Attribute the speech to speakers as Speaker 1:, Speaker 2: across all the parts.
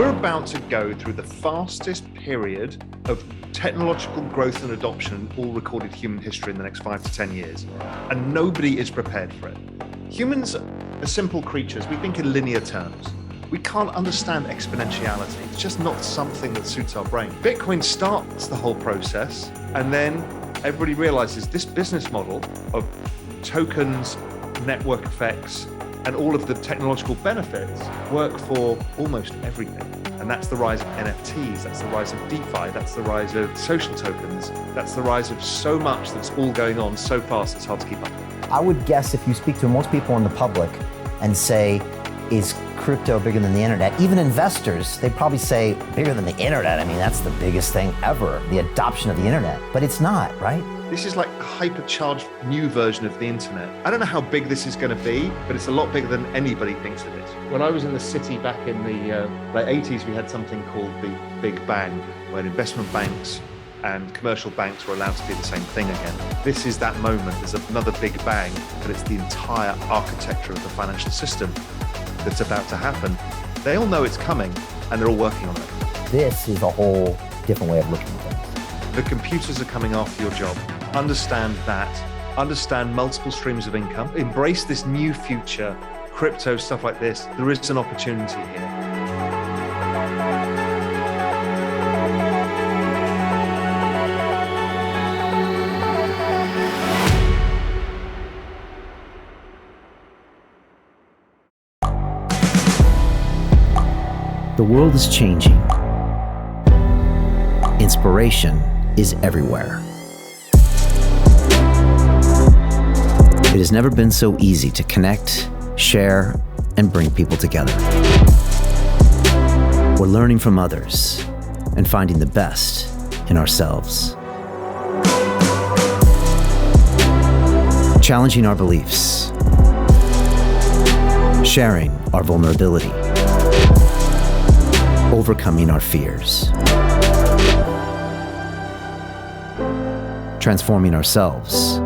Speaker 1: We're about to go through the fastest period of technological growth and adoption in all recorded human history in the next 5 to 10 years, and nobody is prepared for it. Humans are simple creatures. We think in linear terms. We can't understand exponentiality. It's just not something that suits our brain. Bitcoin starts the whole process, and then everybody realizes this business model of tokens, network effects, and all of the technological benefits work for almost everything. And that's the rise of NFTs, that's the rise of DeFi, that's the rise of social tokens, that's the rise of so much that's all going on so fast it's hard to keep up.
Speaker 2: I would guess if you speak to most people in the public and say, is crypto bigger than the internet? Even investors, they probably say bigger than the internet. I mean, that's the biggest thing ever, the adoption of the internet, but it's not, right?
Speaker 1: This is like a hypercharged new version of the internet. I don't know how big this is going to be, but it's a lot bigger than anybody thinks it is. When I was in the city back in the late 80s, we had something called the Big Bang, where investment banks and commercial banks were allowed to be the same thing again. This is that moment. There's another Big Bang, but it's the entire architecture of the financial system that's about to happen. They all know it's coming, and they're all working on it.
Speaker 2: This is a whole different way of looking at things.
Speaker 1: The computers are coming after your job. Understand that. Understand multiple streams of income. Embrace this new future, crypto, stuff like this. There is an opportunity here.
Speaker 2: The world is changing. Inspiration is everywhere. It has never been so easy to connect, share, and bring people together. We're learning from others and finding the best in ourselves. Challenging our beliefs. Sharing our vulnerability. Overcoming our fears. Transforming ourselves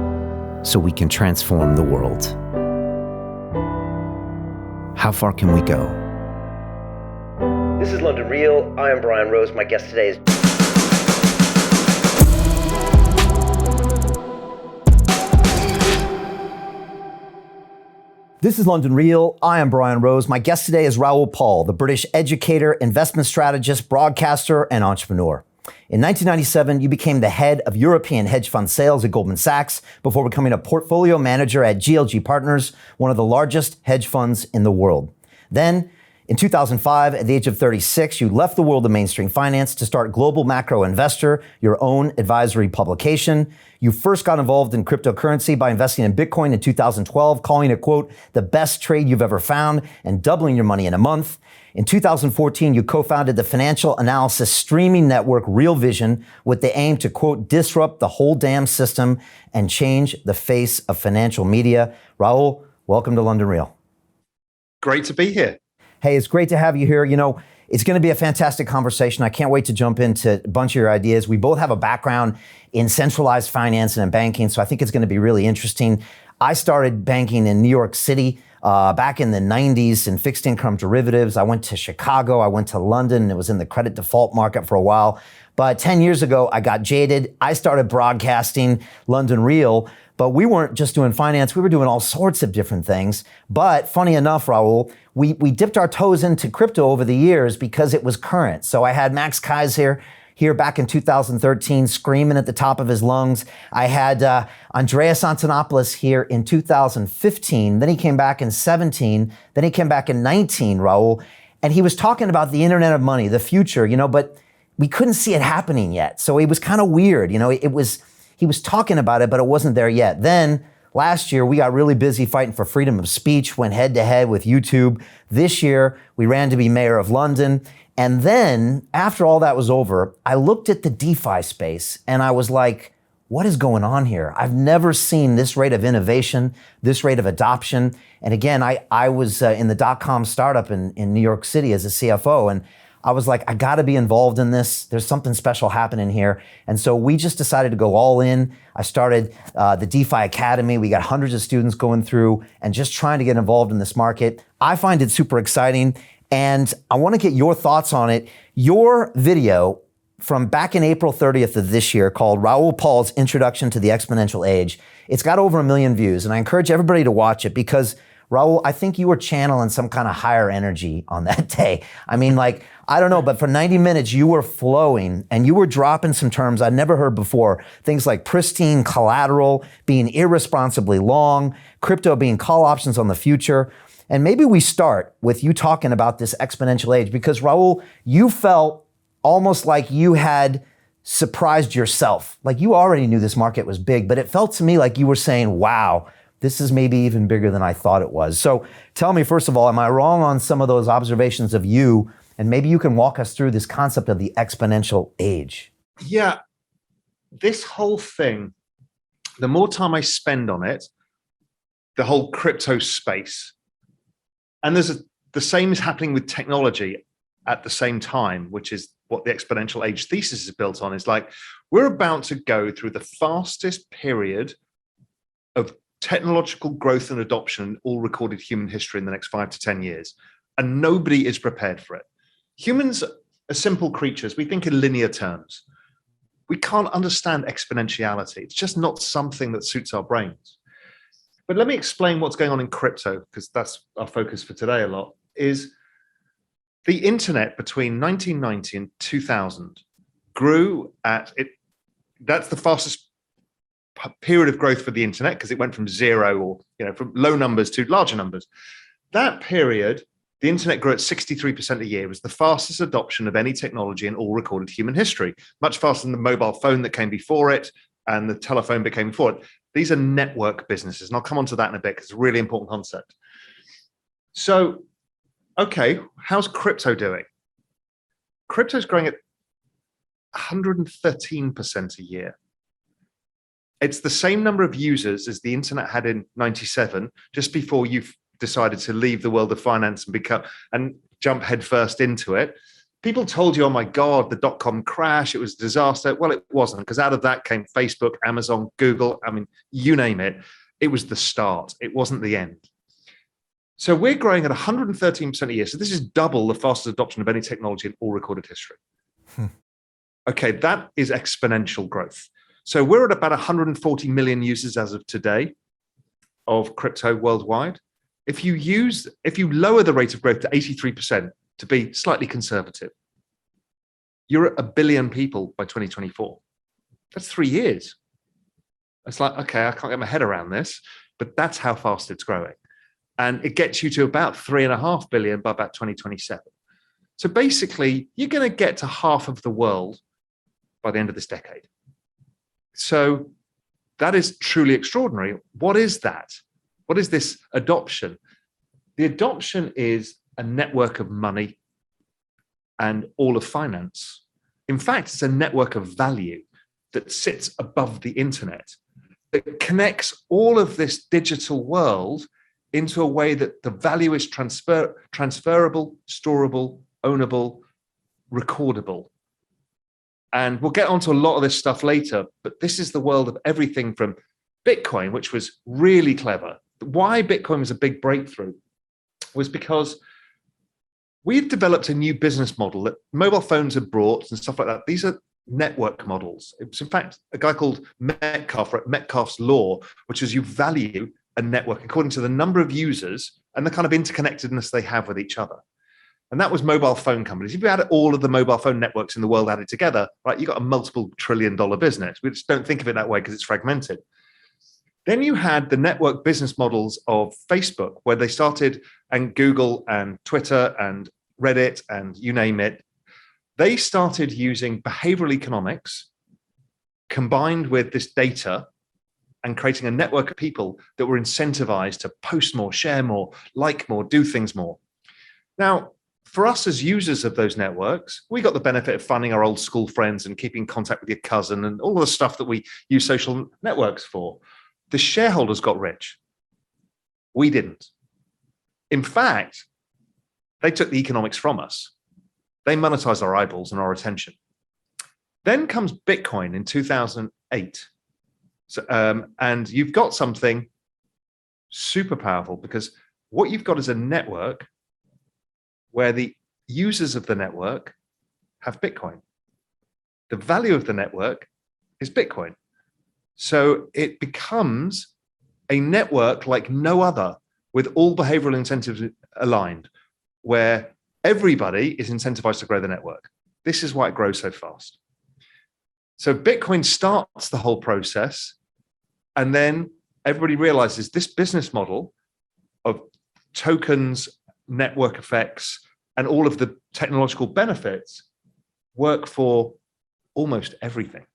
Speaker 2: so we can transform the world. How far can we go?
Speaker 3: This is London Real. I am Brian Rose. My guest today is...
Speaker 2: This is London Real. I am Brian Rose. My guest today is Raoul Pal, the British educator, investment strategist, broadcaster, and entrepreneur. In 1997, you became the head of European hedge fund sales at Goldman Sachs before becoming a portfolio manager at GLG Partners, one of the largest hedge funds in the world. Then, in 2005, at the age of 36, you left the world of mainstream finance to start Global Macro Investor, your own advisory publication. You first got involved in cryptocurrency by investing in Bitcoin in 2012, calling it, quote, the best trade you've ever found and doubling your money in a month. In 2014, you co-founded the financial analysis streaming network Real Vision with the aim to, quote, disrupt the whole damn system and change the face of financial media. Raoul, welcome to London Real.
Speaker 1: Great to be here.
Speaker 2: Hey, it's great to have you here. You know, it's going to be a fantastic conversation. I can't wait to jump into a bunch of your ideas. We both have a background in centralized finance and in banking, so I think it's going to be really interesting. I started banking in New York City back in the 90s in fixed income derivatives. I went to Chicago, I went to London, it was in the credit default market for a while. But 10 years ago, I got jaded. I started broadcasting London Real, but we weren't just doing finance, we were doing all sorts of different things. But funny enough, Raoul, we dipped our toes into crypto over the years because it was current. So I had Max Kaiser here back in 2013, screaming at the top of his lungs. I had Andreas Antonopoulos here in 2015. Then he came back in 17. Then he came back in 19, Raoul. And he was talking about the Internet of Money, the future, you know, but we couldn't see it happening yet. So it was kind of weird. You know, he was talking about it, but it wasn't there yet. Then last year, we got really busy fighting for freedom of speech, went head to head with YouTube. This year, we ran to be mayor of London. And then after all that was over, I looked at the DeFi space and I was like, what is going on here? I've never seen this rate of innovation, this rate of adoption. And again, I was in the .com startup in New York City as a CFO. And I was like, I gotta be involved in this. There's something special happening here. And so we just decided to go all in. I started the DeFi Academy. We got hundreds of students going through and just trying to get involved in this market. I find it super exciting. And I want to get your thoughts on it. Your video from back in April 30th of this year called Raoul Pal's Introduction to the Exponential Age, it's got over 1 million views. And I encourage everybody to watch it because, Raoul, I think you were channeling some kind of higher energy on that day. I mean, like, I don't know, but for 90 minutes, you were flowing and you were dropping some terms I'd never heard before. Things like pristine collateral, being irresponsibly long, crypto being call options on the future. And maybe we start with you talking about this exponential age because, Raoul, you felt almost like you had surprised yourself. Like you already knew this market was big, but it felt to me like you were saying, wow, this is maybe even bigger than I thought it was. So tell me, first of all, am I wrong on some of those observations of you? And maybe you can walk us through this concept of the exponential age.
Speaker 1: Yeah, this whole thing, the more time I spend on it, the whole crypto space, and the same is happening with technology at the same time, which is what the exponential age thesis is built on. Is like, we're about to go through the fastest period of technological growth and adoption in all recorded human history in the next 5 to 10 years. And nobody is prepared for it. Humans are simple creatures. We think in linear terms. We can't understand exponentiality. It's just not something that suits our brains. But let me explain what's going on in crypto, because that's our focus for today a lot, is the internet between 1990 and 2000 grew at it. That's the fastest period of growth for the internet because it went from zero or from low numbers to larger numbers. That period, the internet grew at 63% a year. It was the fastest adoption of any technology in all recorded human history, much faster than the mobile phone that came before it and the telephone that came before it. These are network businesses, and I'll come on to that in a bit because it's a really important concept. So, okay, how's crypto doing? Crypto's growing at 113% a year. It's the same number of users as the internet had in 97, just before you decided to leave the world of finance and jump headfirst into it. People told you, oh my God, the dot-com crash, it was a disaster. Well, it wasn't, because out of that came Facebook, Amazon, Google. I mean, you name it. It was the start. It wasn't the end. So we're growing at 113% a year. So this is double the fastest adoption of any technology in all recorded history. Okay, that is exponential growth. So we're at about 140 million users as of today of crypto worldwide. If you lower the rate of growth to 83%, to be slightly conservative, you're at 1 billion people by 2024. That's 3 years. It's like, okay, I can't get my head around this, but that's how fast it's growing. And it gets you to about 3.5 billion by about 2027. So basically, you're going to get to half of the world by the end of this decade. So that is truly extraordinary. What is that? What is this adoption? The adoption is a network of money and all of finance. In fact, it's a network of value that sits above the internet, that connects all of this digital world into a way that the value is transferable, storable, ownable, recordable. And we'll get onto a lot of this stuff later, but this is the world of everything from Bitcoin, which was really clever. Why Bitcoin was a big breakthrough was because we had developed a new business model that mobile phones had brought and stuff like that. These are network models. It was, in fact, a guy called Metcalfe, or Metcalfe's law, which is you value a network according to the number of users and the kind of interconnectedness they have with each other. And that was mobile phone companies. If you had all of the mobile phone networks in the world added together, right, you got a multiple $trillion business. We just don't think of it that way because it's fragmented. Then you had the network business models of Facebook, where they started, and Google and Twitter and Reddit and you name it. They started using behavioral economics combined with this data and creating a network of people that were incentivized to post more, share more, like more, do things more. Now, for us as users of those networks, we got the benefit of finding our old school friends and keeping in contact with your cousin and all the stuff that we use social networks for. The shareholders got rich. We didn't. In fact, they took the economics from us. They monetized our eyeballs and our attention. Then comes Bitcoin in 2008. So, and you've got something super powerful, because what you've got is a network where the users of the network have Bitcoin. The value of the network is Bitcoin. So it becomes a network like no other, with all behavioral incentives aligned, where everybody is incentivized to grow the network. This is why it grows so fast. So Bitcoin starts the whole process, and then everybody realizes this business model of tokens, network effects, and all of the technological benefits work for almost everything.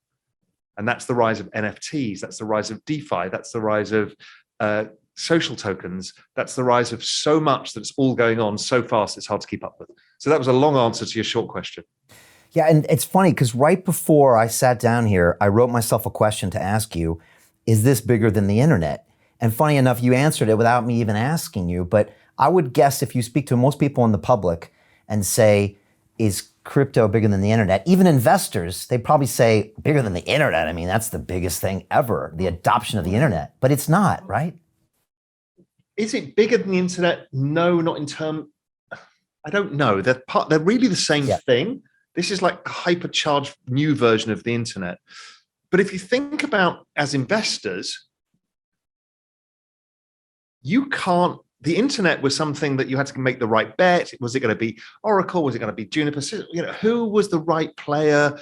Speaker 1: And that's the rise of NFTs, that's the rise of DeFi, that's the rise of social tokens, that's the rise of so much that's all going on so fast it's hard to keep up with. So that was a long answer to your short question.
Speaker 2: Yeah, and it's funny because right before I sat down here, I wrote myself a question to ask you, is this bigger than the internet? And funny enough, you answered it without me even asking you, but I would guess if you speak to most people in the public and say, is crypto bigger than the internet? Even investors, they probably say bigger than the internet. I mean, that's the biggest thing ever, the adoption of the internet, but it's not, right?
Speaker 1: Is it bigger than the internet? No, not in term. I don't know. They're really the same thing. This is like a hypercharged new version of the internet. But if you think about as investors, the internet was something that you had to make the right bet. Was it going to be Oracle? Was it going to be Juniper? Who was the right player?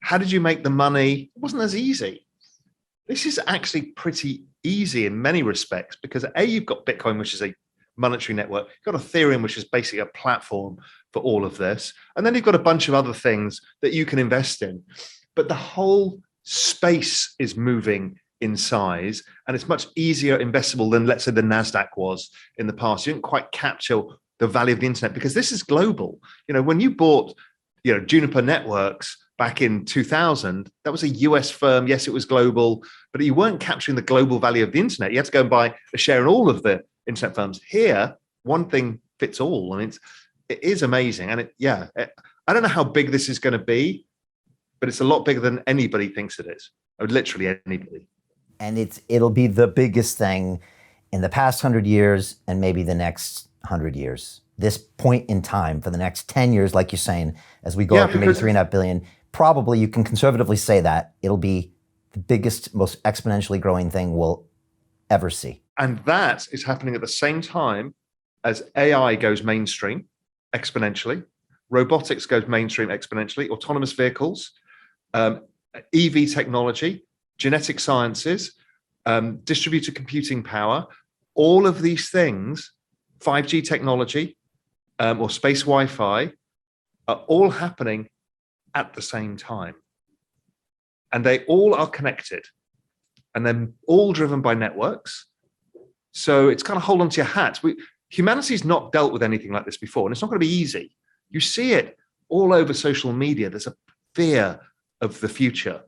Speaker 1: How did you make the money? It wasn't as easy. This is actually pretty easy in many respects because you've got Bitcoin, which is a monetary network. You've got Ethereum, which is basically a platform for all of this. And then you've got a bunch of other things that you can invest in. But the whole space is moving in size, and it's much easier investable than, let's say, the NASDAQ was in the past. You didn't quite capture the value of the internet because this is global. When you bought, Juniper Networks back in 2000, that was a US firm. Yes, it was global, but you weren't capturing the global value of the internet. You had to go and buy a share in all of the internet firms. Here, one thing fits all. I mean, it is amazing. And I don't know how big this is going to be, but it's a lot bigger than anybody thinks it is. Literally anybody.
Speaker 2: And it'll be the biggest thing in the past 100 years and maybe the next 100 years. This point in time for the next 10 years, like you're saying, as we go up to maybe 3.5 billion, probably you can conservatively say that it'll be the biggest, most exponentially growing thing we'll ever see.
Speaker 1: And that is happening at the same time as AI goes mainstream exponentially, robotics goes mainstream exponentially, autonomous vehicles, EV technology, genetic sciences, distributed computing power, all of these things, 5G technology or space Wi-Fi, are all happening at the same time. And they all are connected. And they're all driven by networks. So it's kind of hold on to your hat. Humanity's not dealt with anything like this before, and it's not going to be easy. You see it all over social media. There's a fear of the future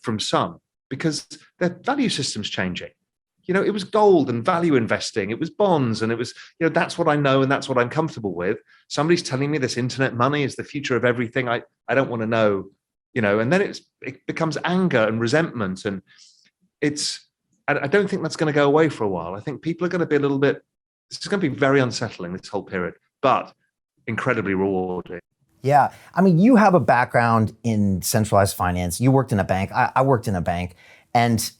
Speaker 1: from some because their value system's changing. It was gold and value investing. It was bonds, and it was, that's what I know and that's what I'm comfortable with. Somebody's telling me this internet money is the future of everything. I don't want to know, and then it becomes anger and resentment, and I don't think that's going to go away for a while. I think people are going to be it's going to be very unsettling, this whole period, but incredibly rewarding.
Speaker 2: Yeah. I mean, you have a background in centralized finance. You worked in a bank. I worked in a bank. And,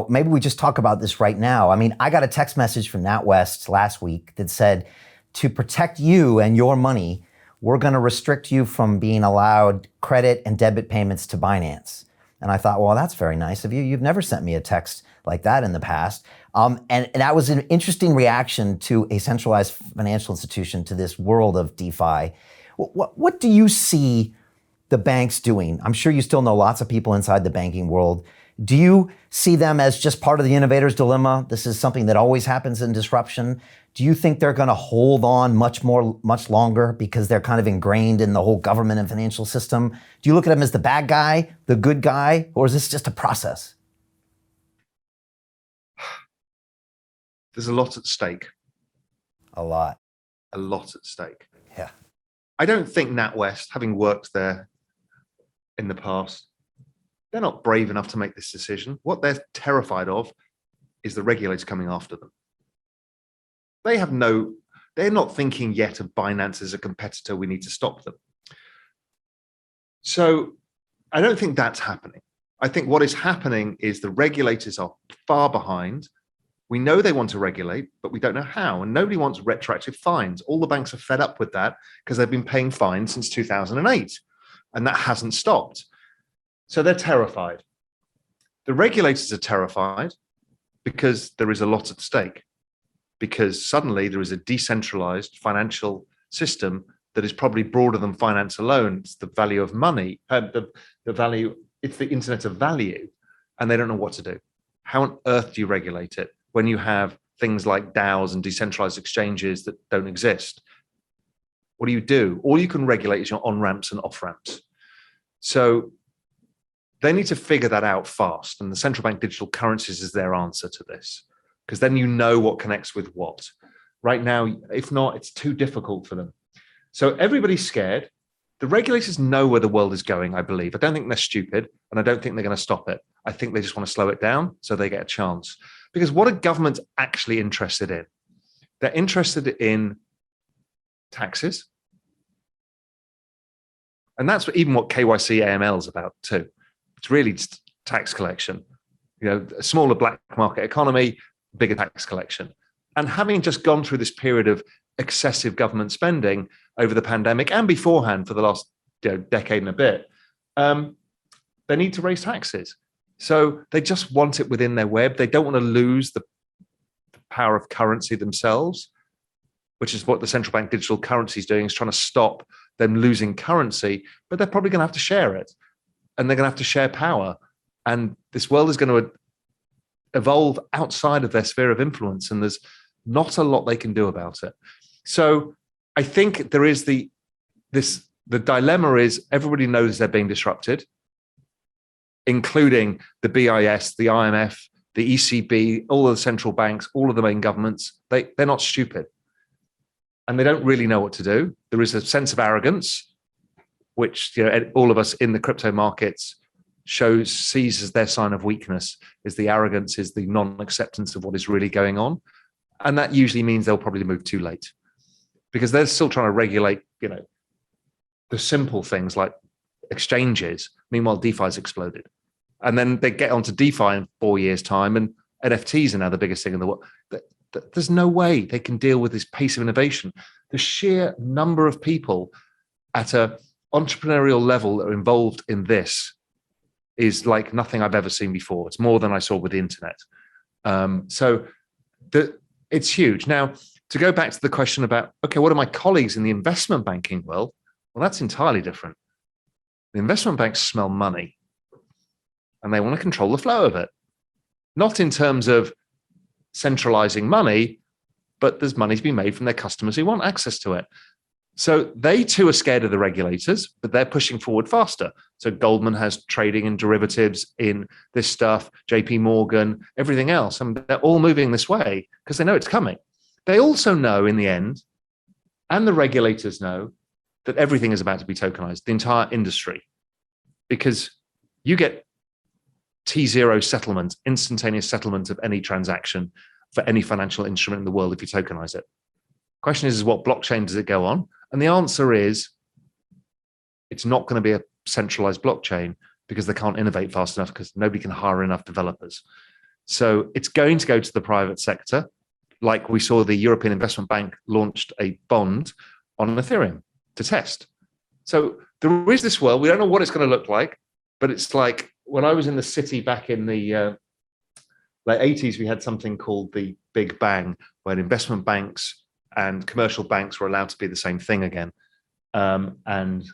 Speaker 2: maybe we just talk about this right now. I mean, I got a text message from NatWest last week that said, to protect you and your money, we're going to restrict you from being allowed credit and debit payments to Binance. And I thought, well, that's very nice of you. You've never sent me a text like that in the past. And that was an interesting reaction to a centralized financial institution to this world of DeFi. What do you see the banks doing? I'm sure you still know lots of people inside the banking world. Do you see them as just part of the innovator's dilemma? This is something that always happens in disruption. Do you think they're going to hold on much longer because they're kind of ingrained in the whole government and financial system? Do you look at them as the bad guy, the good guy, or is this just a process?
Speaker 1: There's a lot at stake.
Speaker 2: A lot.
Speaker 1: A lot at stake.
Speaker 2: Yeah.
Speaker 1: I don't think NatWest, having worked there in the past, they're not brave enough to make this decision. What they're terrified of is the regulator coming after them. They They're not thinking yet of Binance as a competitor. We need to stop them. So I don't think that's happening. I think what is happening is the regulators are far behind. We know they want to regulate, but we don't know how. And nobody wants retroactive fines. All the banks are fed up with that because they've been paying fines since 2008, and that hasn't stopped. So they're terrified. The regulators are terrified because there is a lot at stake, because suddenly there is a decentralized financial system that is probably broader than finance alone. It's the value of money, the value, it's the internet of value, and they don't know what to do. How on earth do you regulate it when you have things like DAOs and decentralized exchanges that don't exist? What do you do? All you can regulate is your on-ramps and off-ramps. So they need to figure that out fast. And the central bank digital currencies is their answer to this, because then you know what connects with what. Right now, if not, it's too difficult for them. So everybody's scared. The regulators know where the world is going, I believe. I don't think they're stupid, and I don't think they're going to stop it. I think they just want to slow it down so they get a chance. Because what are governments actually interested in? They're interested in taxes. And that's even what KYC AML is about too. It's really just tax collection. You know, a smaller black market economy, bigger tax collection. And having just gone through this period of excessive government spending over the pandemic and beforehand for the last decade and a bit, they need to raise taxes. So they just want it within their web. They don't want to lose the power of currency themselves, which is what the central bank digital currency is doing, is trying to stop them losing currency, but they're probably going to have to share it, and they're going to have to share power. And this world is going to evolve outside of their sphere of influence, and there's not a lot they can do about it. So I think there is the dilemma is everybody knows they're being disrupted, including the BIS, the IMF, the ECB, all of the central banks, all of the main governments. They're not stupid, and they don't really know what to do. There is a sense of arrogance, which all of us in the crypto markets sees as their sign of weakness. Is the arrogance, is the non-acceptance of what is really going on, and that usually means they'll probably move too late, because they're still trying to regulate, the simple things like exchanges. Meanwhile, DeFi's exploded, and then they get onto DeFi in 4 years' time, and NFTs are now the biggest thing in the world. There's no way they can deal with this pace of innovation. The sheer number of people at an entrepreneurial level that are involved in this is like nothing I've ever seen before. It's more than I saw with the internet. It's huge. Now, to go back to the question about, okay, what are my colleagues in the investment banking world? Well, that's entirely different. The investment banks smell money, and they want to control the flow of it. Not in terms of centralizing money, but there's money to be made from their customers who want access to it. So they too are scared of the regulators, but they're pushing forward faster. So Goldman has trading in derivatives in this stuff, JP Morgan, everything else. And they're all moving this way because they know it's coming. They also know in the end, and the regulators know, that everything is about to be tokenized, the entire industry, because you get T0 settlement, instantaneous settlement of any transaction for any financial instrument in the world if you tokenize it. Question is what blockchain does it go on? And the answer is it's not going to be a centralized blockchain, because they can't innovate fast enough, because nobody can hire enough developers. So it's going to go to the private sector. Like we saw the European Investment Bank launched a bond on Ethereum to test. So there is this world. We don't know what it's going to look like, but it's like when I was in the city back in the late 80s, we had something called the Big Bang, where investment banks and commercial banks were allowed to be the same thing again. And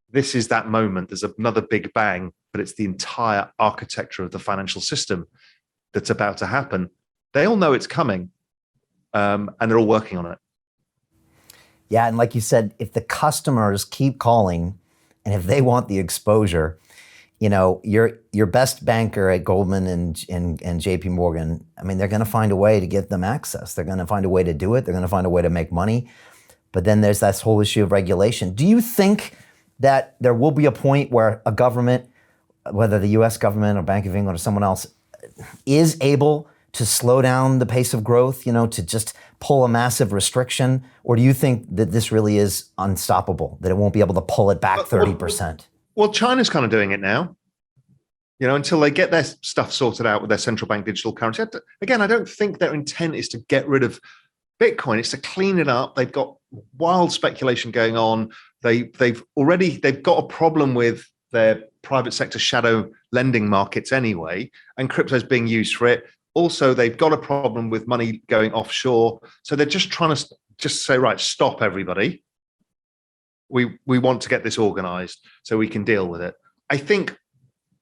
Speaker 1: this is that moment. There's another Big Bang, but it's the entire architecture of the financial system that's about to happen. They all know it's coming, and they're all working on it.
Speaker 2: Yeah, and like you said, if the customers keep calling, and if they want the exposure, your best banker at Goldman and JP Morgan, I mean, they're going to find a way to get them access. They're going to find a way to do it. They're going to find a way to make money. But then there's that whole issue of regulation. Do you think that there will be a point where a government, whether the US government or Bank of England or someone else, is able to slow down the pace of growth, to just pull a massive restriction? Or do you think that this really is unstoppable, that it won't be able to pull it back 30%?
Speaker 1: Well, China's kind of doing it now, until they get their stuff sorted out with their central bank digital currency. Again, I don't think their intent is to get rid of Bitcoin. It's to clean it up. They've got wild speculation going on. They've got a problem with their private sector shadow lending markets anyway, and crypto's being used for it. Also, they've got a problem with money going offshore. So they're just trying to just say, right, stop everybody. We want to get this organized so we can deal with it. I think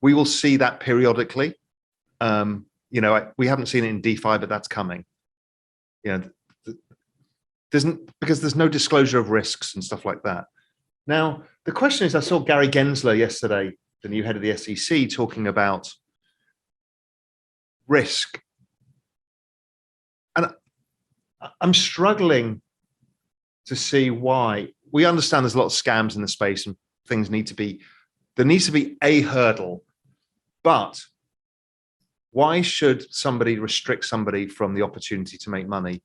Speaker 1: we will see that periodically. We haven't seen it in DeFi, but that's coming. Because there's no disclosure of risks and stuff like that. Now, the question is, I saw Gary Gensler yesterday, the new head of the SEC, talking about risk. And I'm struggling to see why. We understand there's a lot of scams in the space and there needs to be a hurdle, but why should somebody restrict somebody from the opportunity to make money?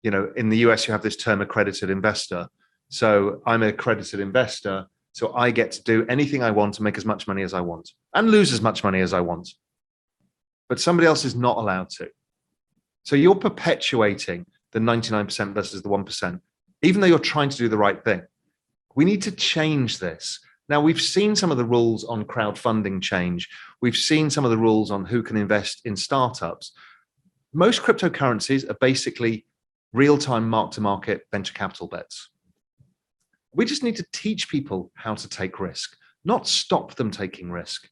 Speaker 1: In the US, you have this term accredited investor. So I'm an accredited investor, so I get to do anything I want to make as much money as I want and lose as much money as I want. But somebody else is not allowed to. So you're perpetuating the 99% versus the 1%, even though you're trying to do the right thing. We need to change this. Now, we've seen some of the rules on crowdfunding change. We've seen some of the rules on who can invest in startups. Most cryptocurrencies are basically real-time mark-to-market venture capital bets. We just need to teach people how to take risk, not stop them taking risk.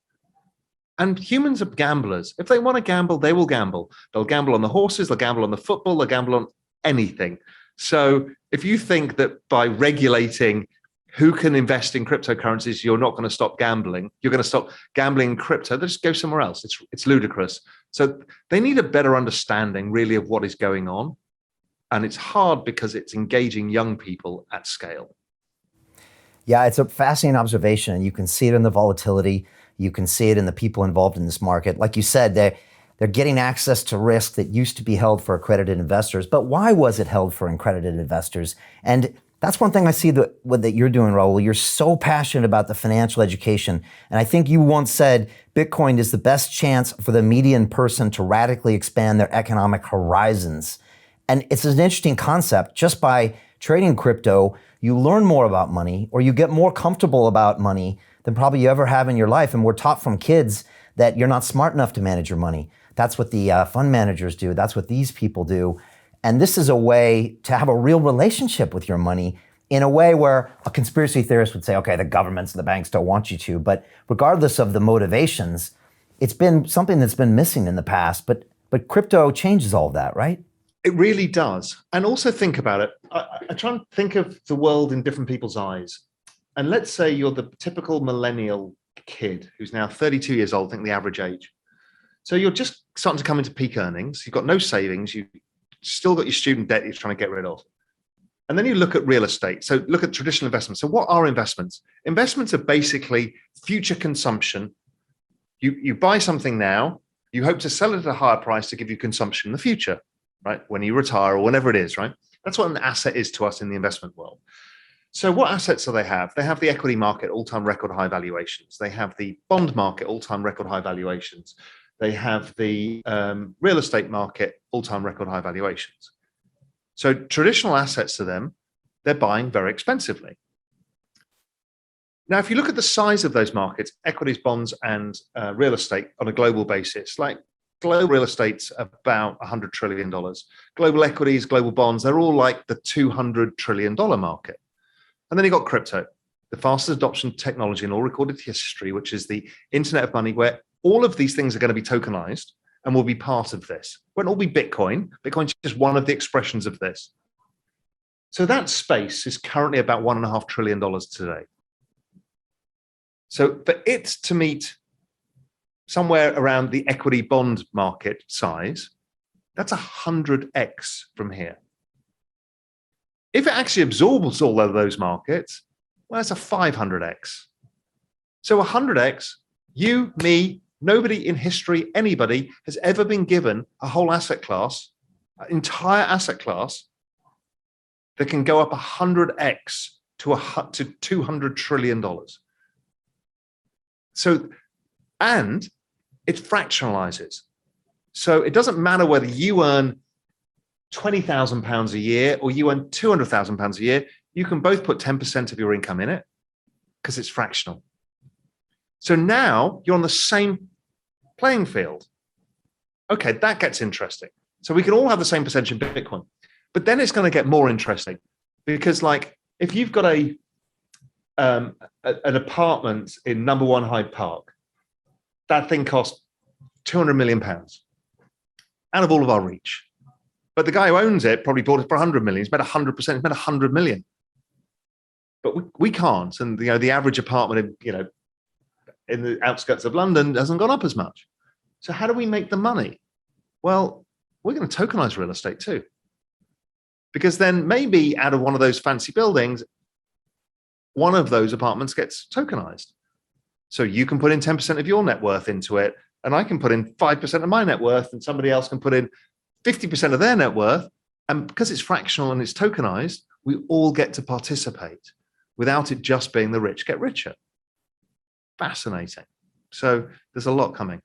Speaker 1: And humans are gamblers. If they want to gamble, they will gamble. They'll gamble on the horses, they'll gamble on the football, they'll gamble on anything. So if you think that by regulating who can invest in cryptocurrencies, you're not going to stop gambling, you're going to stop gambling in crypto, they'll just go somewhere else. It's ludicrous. So they need a better understanding really of what is going on. And it's hard because it's engaging young people at scale.
Speaker 2: Yeah, it's a fascinating observation. You can see it in the volatility. You can see it in the people involved in this market. Like you said, they're getting access to risk that used to be held for accredited investors. But why was it held for accredited investors? And that's one thing I see that you're doing, Raoul. You're so passionate about the financial education. And I think you once said Bitcoin is the best chance for the median person to radically expand their economic horizons. And it's an interesting concept. Just by trading crypto, you learn more about money, or you get more comfortable about money than probably you ever have in your life. And we're taught from kids that you're not smart enough to manage your money. That's what the fund managers do. That's what these people do. And this is a way to have a real relationship with your money in a way where a conspiracy theorist would say, okay, the governments and the banks don't want you to. But regardless of the motivations, it's been something that's been missing in the past. But crypto changes all of that, right?
Speaker 1: It really does. And also think about it. I try and think of the world in different people's eyes. And let's say you're the typical millennial kid who's now 32 years old, I think the average age. So you're just starting to come into peak earnings. You've got no savings. You've still got your student debt you're trying to get rid of. And then you look at real estate. So look at traditional investments. So what are investments? Investments are basically future consumption. You buy something now, you hope to sell it at a higher price to give you consumption in the future, right? When you retire or whenever it is, right? That's what an asset is to us in the investment world. So what assets do they have? They have the equity market, all-time record high valuations. They have the bond market, all-time record high valuations. They have the real estate market, all-time record high valuations. So traditional assets to them, they're buying very expensively. Now, if you look at the size of those markets, equities, bonds, and real estate on a global basis, like global real estate's about $100 trillion. Global equities, global bonds, they're all like the $200 trillion market. And then you've got crypto, the fastest adoption technology in all recorded history, which is the internet of money, where all of these things are going to be tokenized and will be part of this. It won't all be Bitcoin. Bitcoin's just one of the expressions of this. So that space is currently about $1.5 trillion today. So for it to meet somewhere around the equity bond market size, that's 100x from here. If it actually absorbs all of those markets, well, that's a 500x. So 100x, you, me, Nobody in history, anybody has ever been given a whole asset class, an entire asset class that can go up 100x to $200 trillion. So, and it fractionalizes. So it doesn't matter whether you earn £20,000 a year or you earn £200,000 a year. You can both put 10% of your income in it because it's fractional. So now you're on the same playing field. Okay, that gets interesting. So we can all have the same percentage in Bitcoin, but then it's going to get more interesting because, like, if you've got an apartment in number 1 Hyde Park, that thing costs £200 million out of all of our reach. But the guy who owns it probably bought it for 100 million. He's made 100%. He's made 100 million. But we can't. And the average apartment in the outskirts of London hasn't gone up as much. So how do we make the money? Well, we're going to tokenize real estate too. Because then maybe out of one of those fancy buildings, one of those apartments gets tokenized. So you can put in 10% of your net worth into it, and I can put in 5% of my net worth, and somebody else can put in 50% of their net worth. And because it's fractional and it's tokenized, we all get to participate without it just being the rich get richer. Fascinating. So there's a lot coming.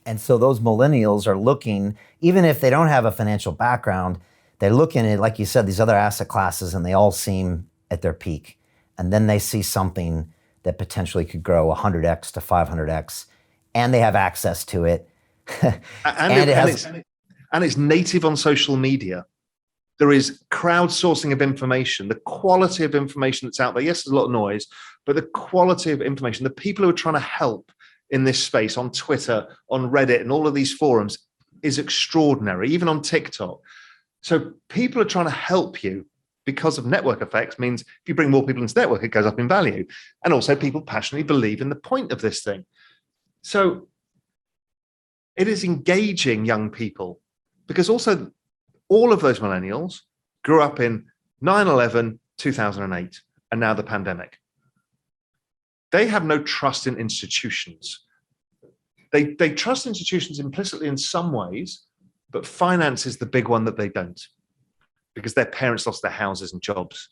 Speaker 2: And so those millennials are looking, even if they don't have a financial background, they're looking at, like you said, these other asset classes, and they all seem at their peak. And then they see something that potentially could grow 100x to 500x, and they have access to it.
Speaker 1: And it's native on social media. There is crowdsourcing of information, the quality of information that's out there. Yes, there's a lot of noise, but the quality of information, the people who are trying to help in this space on Twitter, on Reddit, and all of these forums is extraordinary, even on TikTok. So people are trying to help you because of network effects. Means if you bring more people into the network, it goes up in value. And also people passionately believe in the point of this thing. So it is engaging young people, because also all of those millennials grew up in 9/11, 2008, and now the pandemic. They have no trust in institutions. They trust institutions implicitly in some ways, but finance is the big one that they don't, because their parents lost their houses and jobs.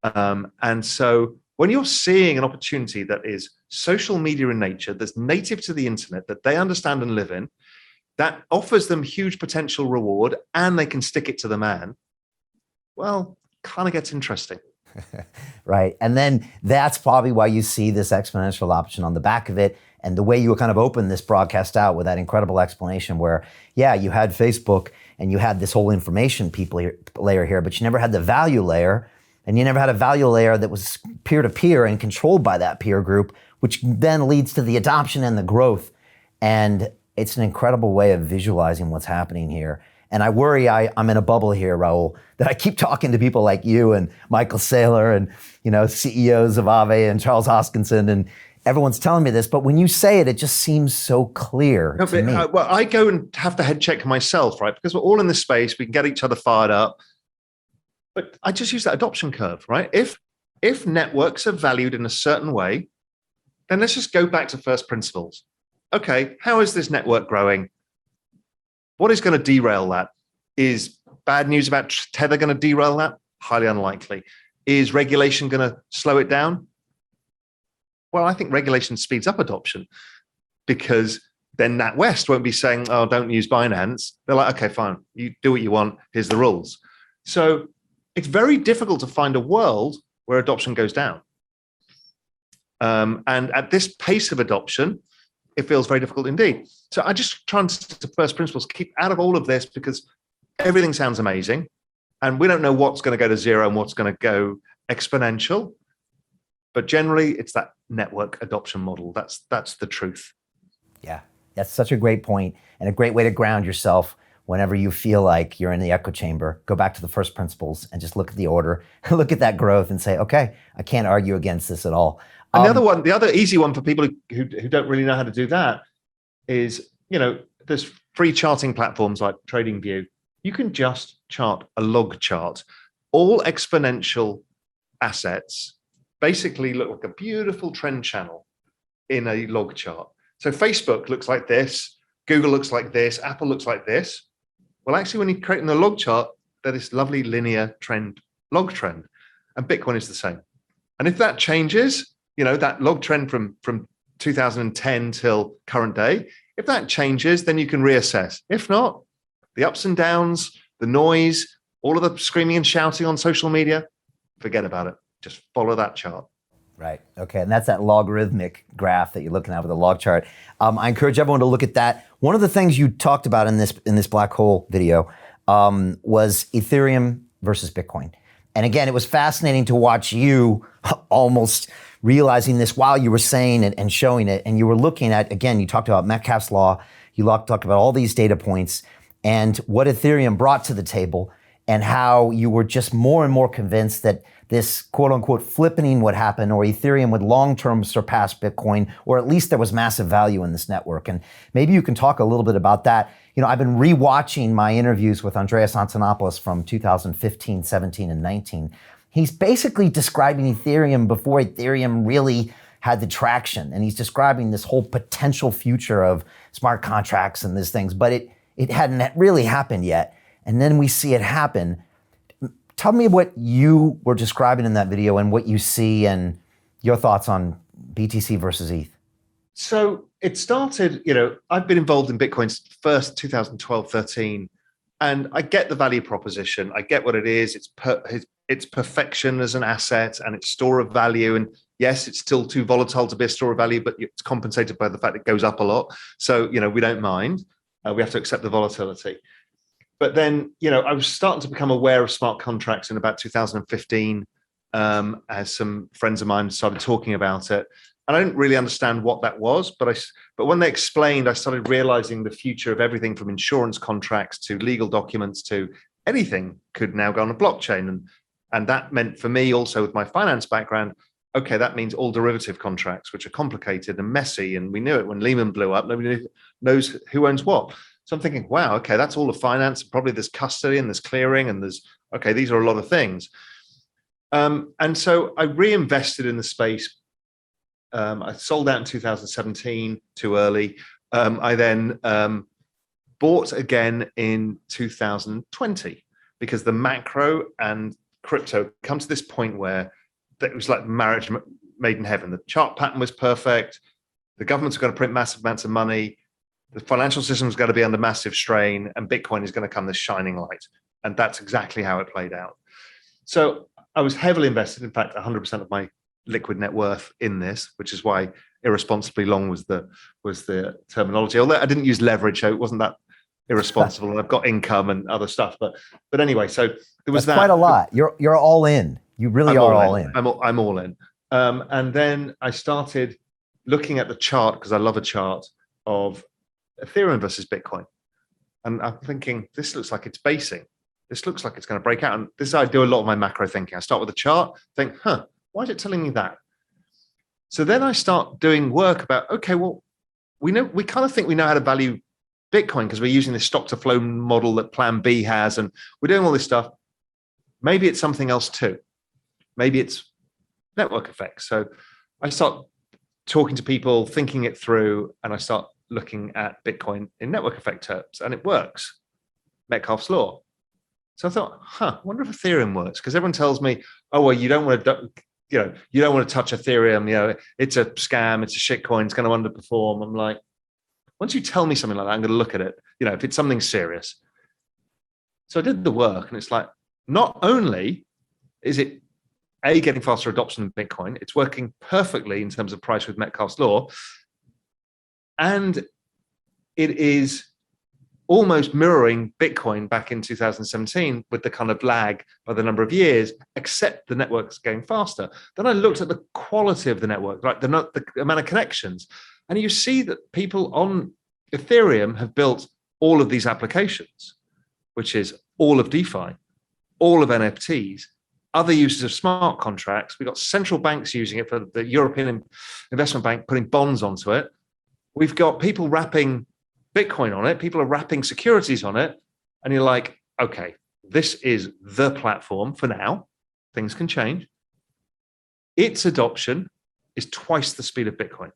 Speaker 1: And so when you're seeing an opportunity that is social media in nature, that's native to the internet, that they understand and live in, that offers them huge potential reward, and they can stick it to the man, well, kind of gets interesting.
Speaker 2: Right. And then that's probably why you see this exponential option on the back of it. And the way you kind of opened this broadcast out with that incredible explanation where, yeah, you had Facebook and you had this whole information layer here, but you never had the value layer, and you never had a value layer that was peer-to-peer and controlled by that peer group, which then leads to the adoption and the growth. And it's an incredible way of visualizing what's happening here. And I worry I'm in a bubble here, Raoul, that I keep talking to people like you and Michael Saylor and, CEOs of Aave and Charles Hoskinson, and everyone's telling me this, but when you say it, it just seems so clear to me.
Speaker 1: Well, I go and have to head check myself, right? Because we're all in this space, we can get each other fired up. But I just use that adoption curve, right? If networks are valued in a certain way, then let's just go back to first principles. Okay, how is this network growing? What is going to derail that? Is bad news about Tether going to derail that? Highly unlikely. Is regulation going to slow it down? Well, I think regulation speeds up adoption, because then NatWest won't be saying, oh, don't use Binance. They're like, okay, fine, you do what you want. Here's the rules. So it's very difficult to find a world where adoption goes down. And at this pace of adoption, it feels very difficult indeed. So I just try to first principles, keep out of all of this, because everything sounds amazing. And we don't know what's going to go to zero and what's going to go exponential. But generally, it's that network adoption model. That's the truth.
Speaker 2: Yeah, that's such a great point, and a great way to ground yourself whenever you feel like you're in the echo chamber. Go back to the first principles and just look at the order, look at that growth and say, okay, I can't argue against this at all.
Speaker 1: And the other easy one for people who don't really know how to do that is, there's free charting platforms like TradingView. You can just chart a log chart. All exponential assets basically look like a beautiful trend channel in a log chart. So Facebook looks like this, Google looks like this, Apple looks like this. Well, actually, when you create in the log chart, they're this lovely linear trend, log trend, and Bitcoin is the same. And if that changes, that log trend from 2010 till current day, if that changes, then you can reassess. If not, the ups and downs, the noise, all of the screaming and shouting on social media, forget about it. Just follow that chart.
Speaker 2: Right. Okay. And that's that logarithmic graph that you're looking at with the log chart. I encourage everyone to look at that. One of the things you talked about in this black hole video was Ethereum versus Bitcoin. And again, it was fascinating to watch you almost realizing this while you were saying it and showing it. And you were looking at, again, you talked about Metcalfe's law. You talked about all these data points and what Ethereum brought to the table and how you were just more and more convinced that this quote unquote flippening would happen, or Ethereum would long-term surpass Bitcoin, or at least there was massive value in this network. And maybe you can talk a little bit about that. I've been rewatching my interviews with Andreas Antonopoulos from 2015, 17, and 19. He's basically describing Ethereum before Ethereum really had the traction. And he's describing this whole potential future of smart contracts and these things, but it hadn't really happened yet. And then we see it happen. Tell me what you were describing in that video and what you see and your thoughts on BTC versus ETH.
Speaker 1: So it started, I've been involved in Bitcoin's first 2012, 13, and I get the value proposition. I get what it is. It's perfection as an asset and its store of value. And yes, it's still too volatile to be a store of value, but it's compensated by the fact it goes up a lot. So, we don't mind. We have to accept the volatility. But then, I was starting to become aware of smart contracts in about 2015 as some friends of mine started talking about it. And I didn't really understand what that was, but when they explained, I started realizing the future of everything from insurance contracts to legal documents to anything could now go on a blockchain. And that meant for me also with my finance background, okay, that means all derivative contracts, which are complicated and messy. And we knew it when Lehman blew up, nobody knows who owns what. So I'm thinking, wow, okay, that's all of finance. Probably there's custody and there's clearing and these are a lot of things. And so I reinvested in the space. I sold out in 2017, too early. I then bought again in 2020 because the macro and crypto come to this point where it was like marriage made in heaven. The chart pattern was perfect. The government's going to print massive amounts of money. The financial system is going to be under massive strain, and Bitcoin is going to come this shining light. And that's exactly how it played out. So I was heavily invested, in fact, 100% of my liquid net worth in this, which is why irresponsibly long was the terminology. Although I didn't use leverage, so it wasn't that irresponsible. And I've got income and other stuff, but anyway, so there was
Speaker 2: That's quite a lot. You're all in. You really are all in.
Speaker 1: I'm all in. And then I started looking at the chart because I love a chart of Ethereum versus Bitcoin. And I'm thinking, this looks like it's basing. This looks like it's going to break out. And this is how I do a lot of my macro thinking. I start with a chart, think, why is it telling me that? So then I start doing work about, okay, well, we kind of think we know how to value Bitcoin because we're using this stock to flow model that Plan B has, and we're doing all this stuff. Maybe it's something else too. Maybe it's network effects. So I start talking to people, thinking it through, and I start looking at Bitcoin in network effect terms, and it works. Metcalfe's law. So I thought, I wonder if Ethereum works, because everyone tells me, oh, well, you don't want to touch Ethereum. It's a scam. It's a shitcoin. It's going to underperform. I'm like, once you tell me something like that, I'm going to look at it. If it's something serious. So I did the work, and it's like, not only is it getting faster adoption than Bitcoin, it's working perfectly in terms of price with Metcalfe's law, and it is almost mirroring Bitcoin back in 2017 with the kind of lag by the number of years, except the network's going faster. Then I looked at the quality of the network, like the amount of connections. And you see that people on Ethereum have built all of these applications, which is all of DeFi, all of NFTs, other uses of smart contracts. We've got central banks using it for the European Investment Bank, putting bonds onto it. We've got people wrapping Bitcoin on it. People are wrapping securities on it. And you're like, okay, this is the platform for now. Things can change. Its adoption is twice the speed of Bitcoin.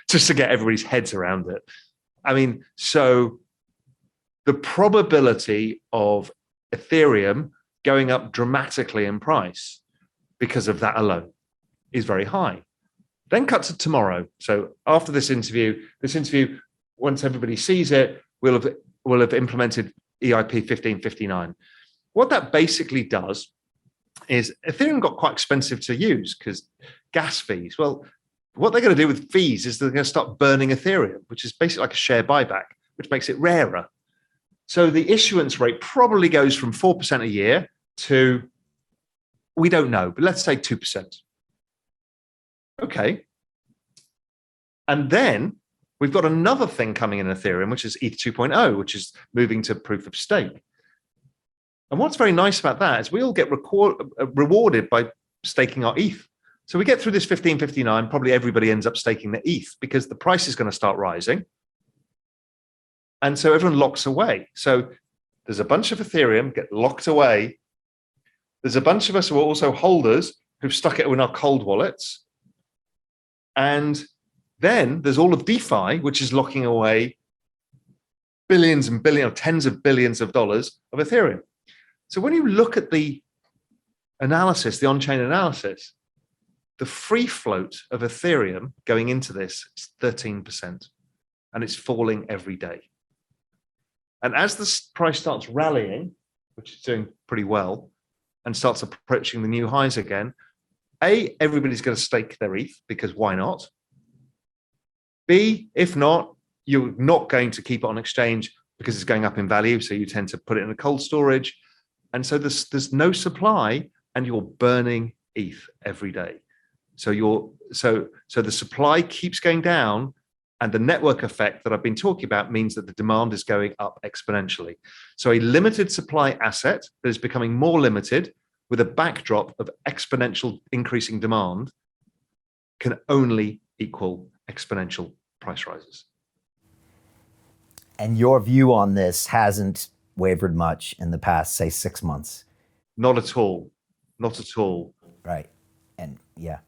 Speaker 1: just to get everybody's heads around it. I mean, so the probability of Ethereum going up dramatically in price because of that alone is very high. Then cut to tomorrow. So after this interview, once everybody sees it, we'll have implemented EIP 1559. What that basically does is Ethereum got quite expensive to use because gas fees. Well, what they're going to do with fees is they're going to start burning Ethereum, which is basically like a share buyback, which makes it rarer. So the issuance rate probably goes from 4% a year to, we don't know, but let's say 2%. Okay. And then we've got another thing coming in Ethereum, which is ETH 2.0, which is moving to proof of stake. And what's very nice about that is we all get rewarded by staking our ETH. So we get through this 1559, probably everybody ends up staking the ETH because the price is going to start rising. And so everyone locks away. So there's a bunch of Ethereum get locked away. There's a bunch of us who are also holders who've stuck it in our cold wallets. And then there's all of DeFi, which is locking away billions and billions, tens of billions of dollars of Ethereum. So when you look at the analysis, the on-chain analysis, the free float of Ethereum going into this is 13%, and it's falling every day. And as the price starts rallying, which is doing pretty well, and starts approaching the new highs again, A, everybody's going to stake their ETH because why not? B, if not, you're not going to keep it on exchange because it's going up in value, so you tend to put it in a cold storage. And so there's no supply, and you're burning ETH every day. So the supply keeps going down, and the network effect that I've been talking about means that the demand is going up exponentially. So a limited supply asset that is becoming more limited with a backdrop of exponential increasing demand can only equal exponential price rises.
Speaker 2: And your view on this hasn't wavered much in the past, say, 6 months?
Speaker 1: Not at all. Not at all.
Speaker 2: Right. And yeah.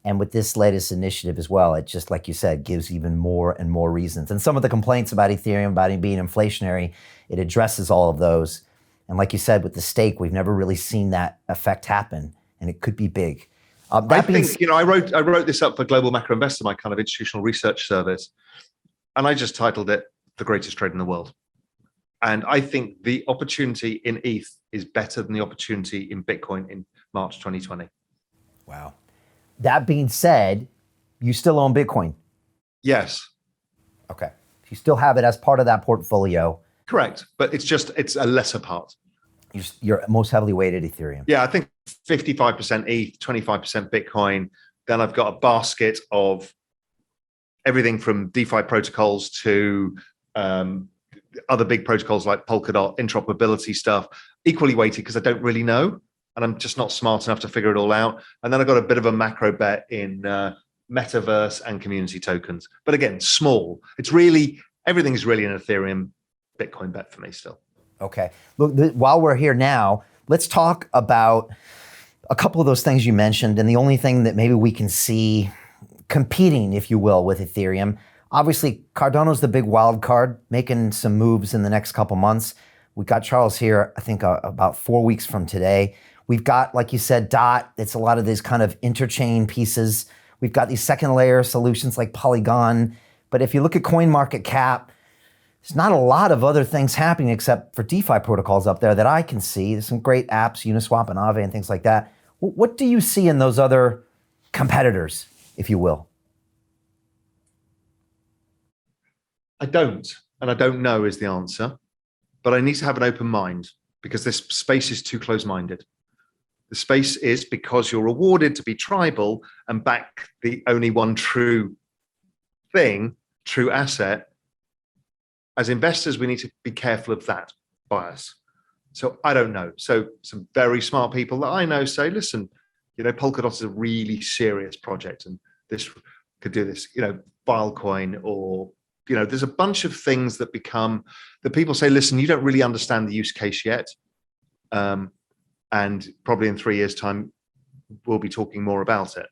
Speaker 2: And with this latest initiative as well, it just, like you said, gives even more and more reasons. And some of the complaints about Ethereum, about it being inflationary, it addresses all of those. And like you said, with the stake, we've never really seen that effect happen, and it could be big.
Speaker 1: I wrote this up for Global Macro Investor, my kind of institutional research service, and I just titled it "The Greatest Trade in the World." And I think the opportunity in ETH is better than the opportunity in Bitcoin in March 2020.
Speaker 2: Wow. That being said, you still own Bitcoin?
Speaker 1: Yes.
Speaker 2: Okay. You still have it as part of that portfolio.
Speaker 1: Correct. But it's a lesser part.
Speaker 2: You're most heavily weighted Ethereum.
Speaker 1: Yeah, I think 55% ETH, 25% Bitcoin. Then I've got a basket of everything from DeFi protocols to other big protocols like Polkadot, interoperability stuff, equally weighted because I don't really know. And I'm just not smart enough to figure it all out. And then I got a bit of a macro bet in metaverse and community tokens. But again, small. Everything is really an Ethereum Bitcoin bet for me still.
Speaker 2: Okay. Look, while we're here now, let's talk about a couple of those things you mentioned. And the only thing that maybe we can see competing, if you will, with Ethereum. Obviously, Cardano's the big wild card, making some moves in the next couple months. We got Charles here, I think, about 4 weeks from today. We've got, like you said, DOT. It's a lot of these kind of interchain pieces. We've got these second layer solutions like Polygon. But if you look at CoinMarketCap, there's not a lot of other things happening except for DeFi protocols up there that I can see. There's some great apps, Uniswap and Aave and things like that. What do you see in those other competitors, if you will?
Speaker 1: I don't, and I don't know is the answer. But I need to have an open mind because this space is too close-minded. The space is because you're rewarded to be tribal and back the only one true thing, true asset. As investors, we need to be careful of that bias. So I don't know. So some very smart people that I know say, listen, Polkadot is a really serious project and this could do this, Filecoin or, there's a bunch of things that people say, listen, you don't really understand the use case yet. And probably in 3 years' time, we'll be talking more about it.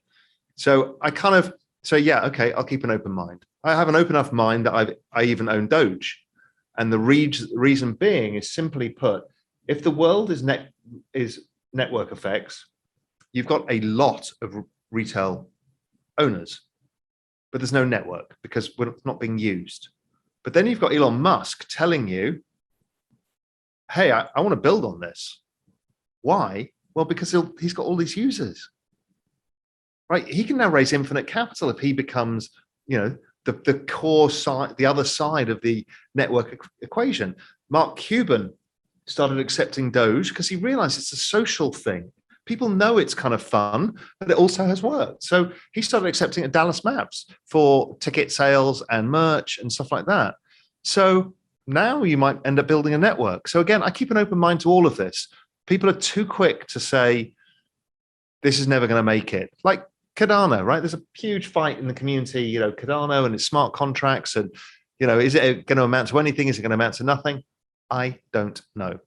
Speaker 1: So I kind of, So yeah, okay, I'll keep an open mind. I have an open enough mind that I even own Doge. And the reason being is, simply put, if the world is network effects, you've got a lot of retail owners, but there's no network because it's not being used. But then you've got Elon Musk telling you, hey, I want to build on this. Why? Well, because he's got all these users, right? He can now raise infinite capital if he becomes, the core side, the other side of the network equation. Mark Cuban started accepting Doge because he realized it's a social thing. People know it's kind of fun, but it also has worked. So he started accepting at Dallas Maps for ticket sales and merch and stuff like that. So now you might end up building a network. So again, I keep an open mind to all of this. People are too quick to say, this is never going to make it. Like Cardano, right? There's a huge fight in the community, Cardano and its smart contracts. And, is it going to amount to anything? Is it going to amount to nothing? I don't know.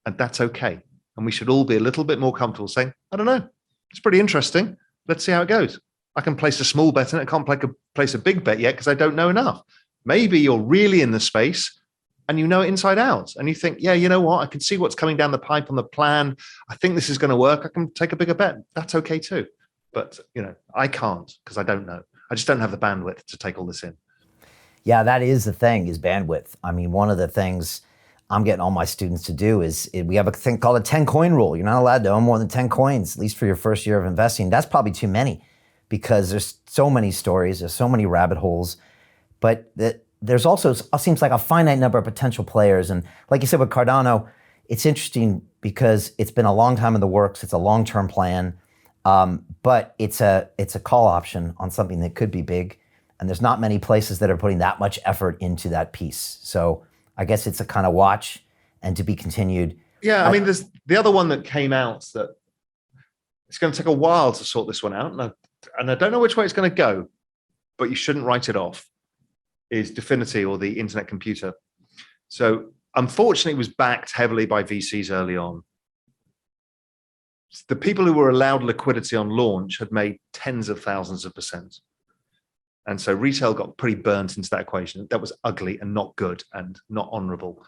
Speaker 1: And that's okay. And we should all be a little bit more comfortable saying, I don't know. It's pretty interesting. Let's see how it goes. I can place a small bet and I can't place a big bet yet because I don't know enough. Maybe you're really in the space and you know it inside out. And you think, yeah, you know what? I can see what's coming down the pipe on the plan. I think this is going to work. I can take a bigger bet. That's okay too. But, I can't because I don't know. I just don't have the bandwidth to take all this in.
Speaker 2: Yeah, that is the thing, is bandwidth. I mean, one of the things I'm getting all my students to do is we have a thing called a 10 coin rule. You're not allowed to own more than 10 coins, at least for your first year of investing. That's probably too many because there's so many stories, there's so many rabbit holes, but there's also, it seems like a finite number of potential players. And like you said with Cardano, it's interesting because it's been a long time in the works. It's a long-term plan, but it's a call option on something that could be big. And there's not many places that are putting that much effort into that piece. So I guess it's a kind of watch and to be continued.
Speaker 1: Yeah, I mean, there's the other one that came out that it's going to take a while to sort this one out. And I don't know which way it's going to go, but you shouldn't write it off, is Dfinity, or the internet computer. So unfortunately, it was backed heavily by VCs early on. The people who were allowed liquidity on launch had made tens of thousands of %. And so retail got pretty burnt into that equation. That was ugly and not good and not honorable.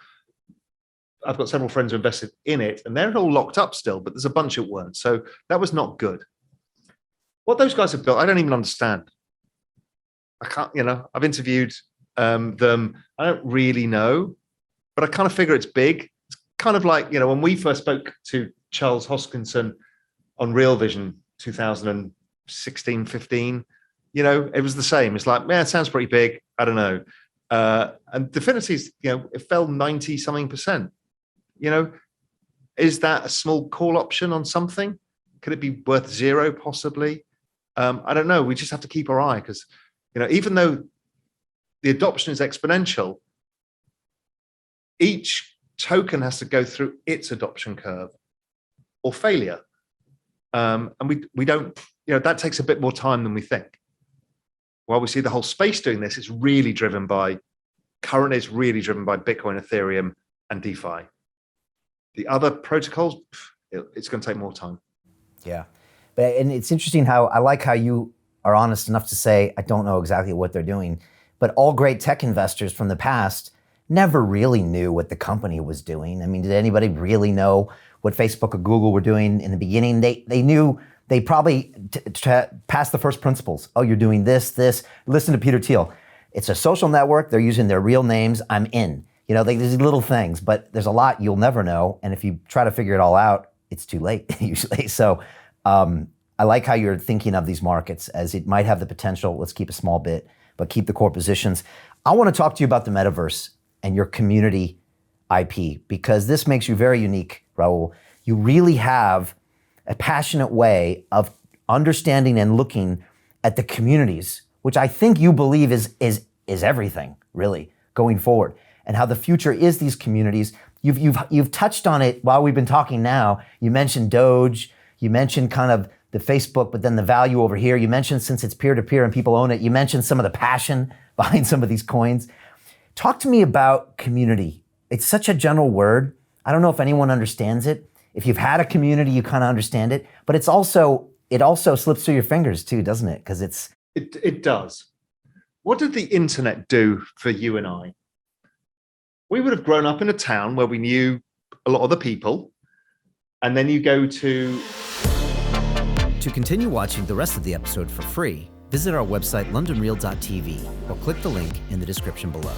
Speaker 1: I've got several friends who invested in it and they're all locked up still, but there's a bunch that weren't. So that was not good. What those guys have built, I don't even understand. I can't, I've interviewed them. I don't really know, but I kind of figure it's big. It's kind of like, when we first spoke to Charles Hoskinson on Real Vision 2016, 15, it was the same. It's like, it sounds pretty big. I don't know. And Dfinity's, it fell 90 something %. Is that a small call option on something? Could it be worth zero possibly? I don't know. We just have to keep our eye because, even though the adoption is exponential, each token has to go through its adoption curve or failure. And we don't, that takes a bit more time than we think. While we see the whole space doing this, it's really driven by Bitcoin, Ethereum, and DeFi. The other protocols, it's going to take more time.
Speaker 2: Yeah. And it's interesting how I like how you are honest enough to say, I don't know exactly what they're doing, but all great tech investors from the past never really knew what the company was doing. I mean, did anybody really know what Facebook or Google were doing in the beginning? They knew. They probably passed the first principles. Oh, you're doing this. Listen to Peter Thiel. It's a social network. They're using their real names. I'm in. There's little things, but there's a lot you'll never know. And if you try to figure it all out, it's too late usually. So I like how you're thinking of these markets as it might have the potential. Let's keep a small bit, but keep the core positions. I want to talk to you about the metaverse and your community IP, because this makes you very unique, Raoul. You really have a passionate way of understanding and looking at the communities, which I think you believe is everything really going forward, and how the future is these communities. You've touched on it while we've been talking now. You mentioned Doge, you mentioned kind of the Facebook, but then the value over here. You mentioned since it's peer-to-peer and people own it, you mentioned some of the passion behind some of these coins. Talk to me about community. It's such a general word. I don't know if anyone understands it. If you've had a community, you kind of understand it, but it also slips through your fingers too, doesn't it? Because it's
Speaker 1: It does. What did the internet do for you and I? We would have grown up in a town where we knew a lot of the people, and then you go to...
Speaker 4: To continue watching the rest of the episode for free, visit our website londonreal.tv or click the link in the description below.